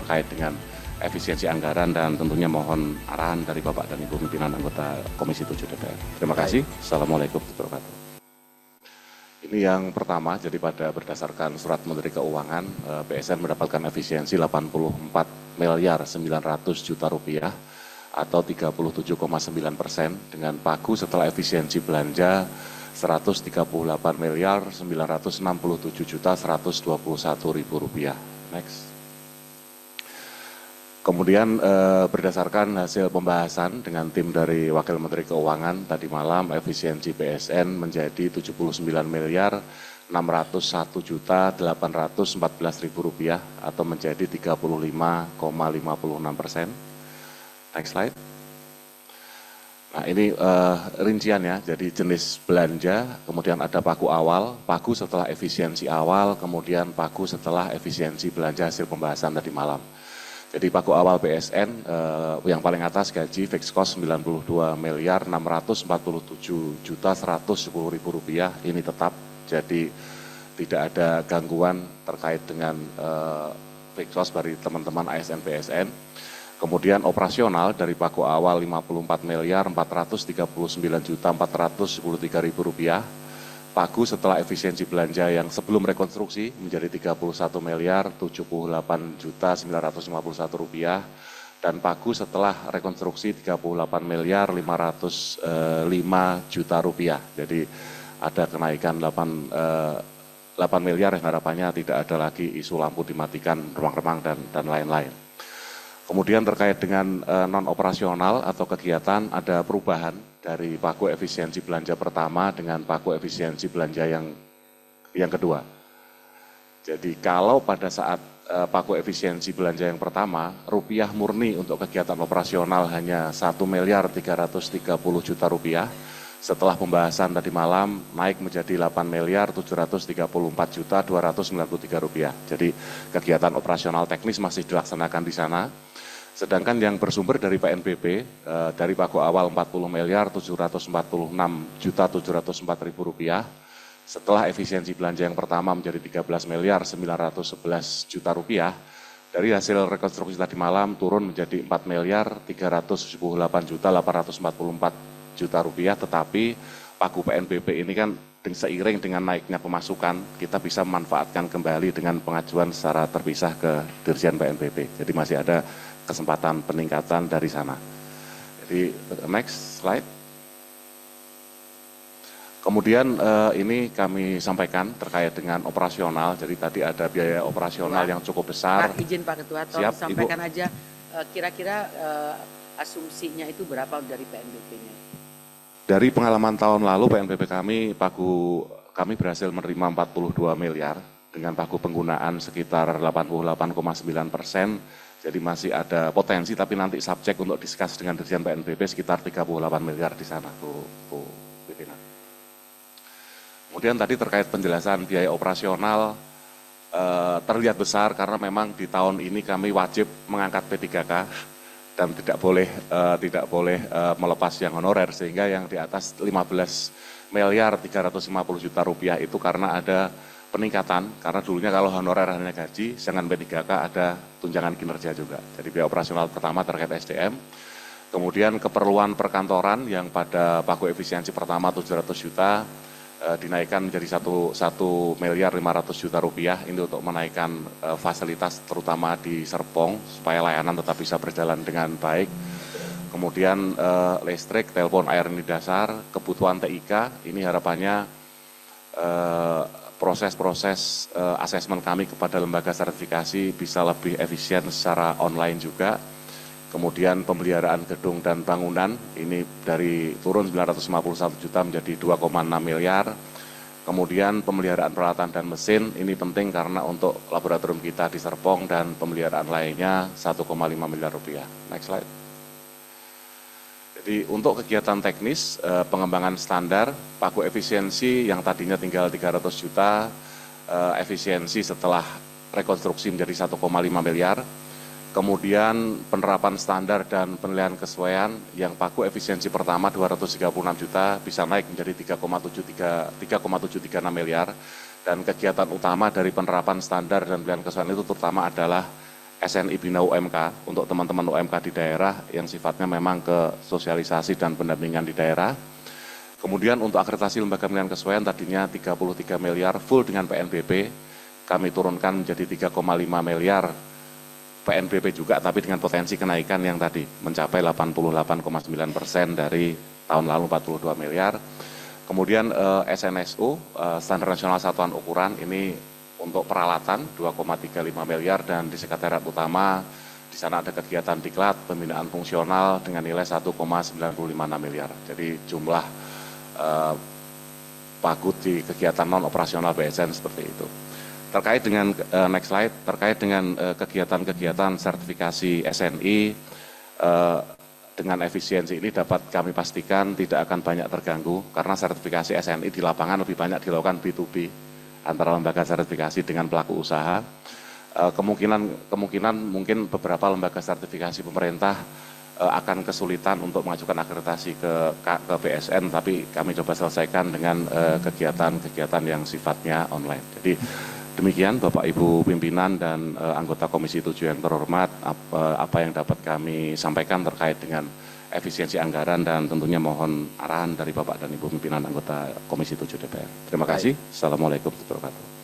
terkait dengan efisiensi anggaran dan tentunya mohon arahan dari Bapak dan Ibu pimpinan anggota Komisi 7 DPR. Terima kasih. Assalamualaikum warahmatullahi wabarakatuh. Ini yang pertama, jadi berdasarkan surat Menteri Keuangan, BSN mendapatkan efisiensi 84 miliar 900 juta rupiah atau 37,9% dengan pagu setelah efisiensi belanja 138 miliar 967 juta 121 ribu rupiah. Next. Kemudian berdasarkan hasil pembahasan dengan tim dari Wakil Menteri Keuangan tadi malam, efisiensi BSN menjadi 79 miliar 601 juta 814 ribu rupiah atau menjadi 35,56%. Next slide. Nah ini rincian ya, jadi jenis belanja, kemudian ada pagu awal, pagu setelah efisiensi awal, kemudian pagu setelah efisiensi belanja hasil pembahasan tadi malam. Jadi pagu awal BSN yang paling atas gaji fixed cost 92 miliar 647 juta 110 ribu rupiah, ini tetap, jadi tidak ada gangguan terkait dengan fixed cost dari teman-teman ASN BSN. Kemudian operasional dari pagu awal 54 miliar 439 juta 413 ribu rupiah. Pagu setelah efisiensi belanja yang sebelum rekonstruksi menjadi 31 miliar 78 juta 951 rupiah dan pagu setelah rekonstruksi 38 miliar 505 juta rupiah. Jadi ada kenaikan 8 miliar yang harapannya tidak ada lagi isu lampu dimatikan, remang-remang dan lain-lain. Kemudian terkait dengan non-operasional atau kegiatan ada perubahan dari pagu efisiensi belanja pertama dengan pagu efisiensi belanja yang kedua. Jadi kalau pada saat pagu efisiensi belanja yang pertama, rupiah murni untuk kegiatan operasional hanya 1 miliar 330 juta rupiah. Setelah pembahasan tadi malam naik menjadi 8 miliar 734 juta 293 rupiah. Jadi kegiatan operasional teknis masih dilaksanakan di sana. Sedangkan yang bersumber dari PNBP, dari pagu awal 40 miliar 746 juta 704 ribu rupiah, setelah efisiensi belanja yang pertama menjadi 13 miliar 911 juta rupiah, dari hasil rekonstruksi tadi malam turun menjadi 4 miliar 378 juta 844 juta rupiah, tetapi pagu PNBP ini kan seiring dengan naiknya pemasukan, kita bisa memanfaatkan kembali dengan pengajuan secara terpisah ke Dirjen PNBP. Jadi masih ada kesempatan peningkatan dari sana. Jadi next slide. Kemudian ini kami sampaikan terkait dengan operasional. Jadi tadi ada biaya operasional yang cukup besar. Pak, izin Pak Ketua, tolong sampaikan Ibu aja kira-kira asumsinya itu berapa dari PNBP-nya? Dari pengalaman tahun lalu PNBP kami berhasil menerima 42 miliar dengan pagu penggunaan sekitar 88,9%. Jadi masih ada potensi, tapi nanti subjek untuk diskus dengan Dirjen PNBP sekitar 38 miliar di sana, Bu Pimpinan. Kemudian tadi terkait penjelasan biaya operasional terlihat besar karena memang di tahun ini kami wajib mengangkat P3K dan tidak boleh melepas yang honorer, sehingga yang di atas 15 miliar 350 juta rupiah itu karena ada peningkatan, karena dulunya kalau honorer hanya gaji, sedangkan P3K ada tunjangan kinerja juga. Jadi biaya operasional pertama terkait SDM, kemudian keperluan perkantoran yang pada pagu efisiensi pertama 700 juta dinaikkan menjadi 1 miliar 500 juta rupiah, ini untuk menaikkan fasilitas terutama di Serpong supaya layanan tetap bisa berjalan dengan baik. Kemudian listrik, telepon, air ini dasar, kebutuhan TIK, ini harapannya proses-proses asesmen kami kepada lembaga sertifikasi bisa lebih efisien secara online juga. Kemudian pemeliharaan gedung dan bangunan ini dari turun 951 juta menjadi 2,6 miliar. Kemudian pemeliharaan peralatan dan mesin ini penting karena untuk laboratorium kita di Serpong dan pemeliharaan lainnya 1,5 miliar rupiah. Next slide. Jadi untuk kegiatan teknis, pengembangan standar, pagu efisiensi yang tadinya tinggal 300 juta, efisiensi setelah rekonstruksi menjadi 1,5 miliar. Kemudian penerapan standar dan penilaian kesesuaian yang pagu efisiensi pertama 236 juta bisa naik menjadi 3,736 miliar. Dan kegiatan utama dari penerapan standar dan penilaian kesesuaian itu terutama adalah SNI Bina UMK untuk teman-teman UMK di daerah yang sifatnya memang ke sosialisasi dan pendampingan di daerah. Kemudian untuk akreditasi lembaga penilaian kesesuaian tadinya 33 miliar full dengan PNBP, kami turunkan menjadi 3,5 miliar PNBP juga, tapi dengan potensi kenaikan yang tadi mencapai 88,9% dari tahun lalu 42 miliar. Kemudian SNSU, Standar Nasional Satuan Ukuran, ini untuk peralatan 2,35 miliar dan di sekretariat utama di sana ada kegiatan diklat pembinaan fungsional dengan nilai 1,956 miliar. Jadi jumlah pagut di kegiatan non operasional BSN seperti itu. Terkait dengan next slide, terkait dengan kegiatan-kegiatan sertifikasi SNI dengan efisiensi ini dapat kami pastikan tidak akan banyak terganggu karena sertifikasi SNI di lapangan lebih banyak dilakukan B2B antara lembaga sertifikasi dengan pelaku usaha. Kemungkinan mungkin beberapa lembaga sertifikasi pemerintah akan kesulitan untuk mengajukan akreditasi ke BSN, tapi kami coba selesaikan dengan kegiatan-kegiatan yang sifatnya online. Jadi demikian Bapak Ibu pimpinan dan anggota Komisi 7 yang terhormat, apa yang dapat kami sampaikan terkait dengan efisiensi anggaran dan tentunya mohon arahan dari Bapak dan Ibu pimpinan anggota Komisi 7 DPR. Terima kasih. Assalamualaikum warahmatullahi wabarakatuh.